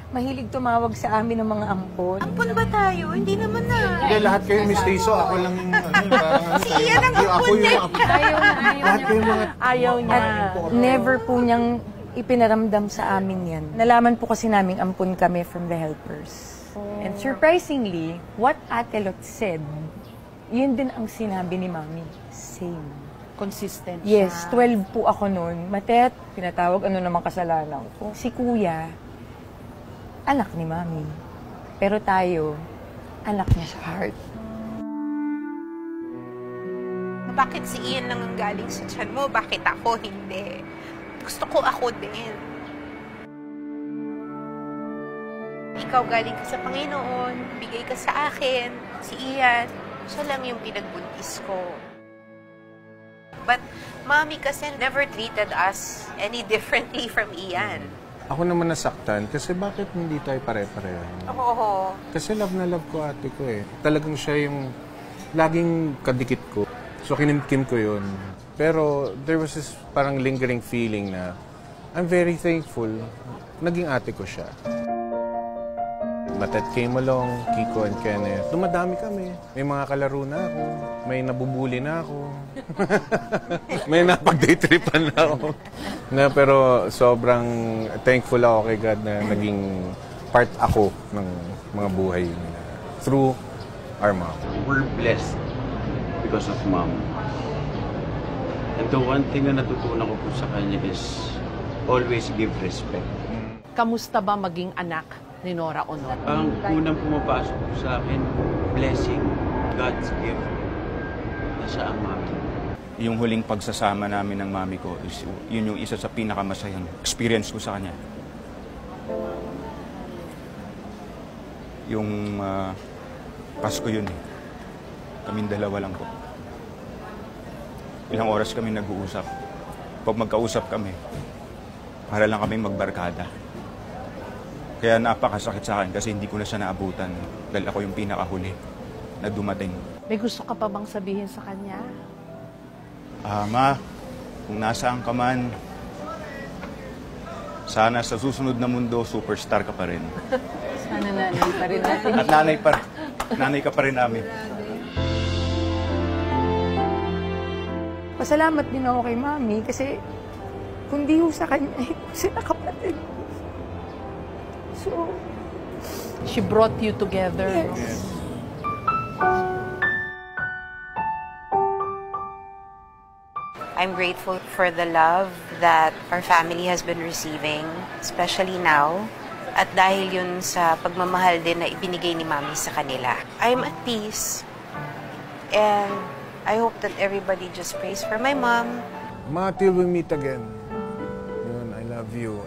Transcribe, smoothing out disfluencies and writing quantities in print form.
Mahilig tumawag sa amin ng mga ampon. Ampon ba tayo? Hindi naman na. Hindi, lahat kayo mistiso. Ako lang yung Si Ian ang ampon niya. Ayaw niya. Never po niyang ipinaramdam sa amin yan. Nalaman po kasi naming ampon kami from the helpers. And surprisingly, what Ate Lot said, yun din ang sinabi ni Mami. Same. Consistent Yes, siya. 12 po ako noon. Matet, pinatawag, ano namang kasalanan ko. Si Kuya, anak ni Mami. Pero tayo, anak niya sa heart. Bakit si Ian lang ang galing sa tiyan mo? Bakit ako hindi? Gusto ko ako din. Ikaw galing ka sa Panginoon, bigay ka sa akin. Si Ian, siya lang yung pinagbuntis ko. But Mommy kasi never treated us any differently from Ian. Ako naman nasaktan kasi bakit hindi tayo pare-pareho? Oo. Kasi love na love ko ate ko eh. Talagang siya yung laging kadikit ko. So kinimkim ko yun. Pero there was this parang lingering feeling na I'm very thankful. Naging ate ko siya. Matet came along, Kiko and Kenneth. Dumadami kami. May mga kalaro na ako. May nabubuli na ako. May napag-daytripan na ako. Pero sobrang thankful ako kay God na naging part ako ng mga buhay nila. Through our mom. We're blessed because of mom. And the one thing na natutunan ko po sa kanya is always give respect. Kamusta ba maging anak ni Nora Honor? Ang unang pumapasok po sa akin, blessing, God's gift. Nasa ang mami. Yung huling pagsasama namin ng mami ko, yun yung isa sa pinakamasayang experience ko sa kanya. Yung Pasko yun eh. Kaming dalawa lang po. Ilang oras kami nag-uusap. Pag magkausap kami, para lang kami magbarkada. Kaya napakasakit sa akin kasi hindi ko na siya naabutan dahil ako yung pinakahuli na dumating. May gusto ka pa bang sabihin sa kanya? Ma, kung nasaan ka man, sana sa susunod na mundo, superstar ka pa rin. Sana nanay pa rin natin. At nanay ka pa rin namin. Pasalamat din ako kay Mami kasi kung di ho sa kanya, sila kapatid. So, She brought you together. yes. I'm grateful for the love that our family has been receiving, especially now. At dahil yun sa pagmamahal din na ibinigay ni Mami sa kanila. I'm at peace. And I hope that everybody just prays for my mom. Ma, till we meet again. Yun, I love you.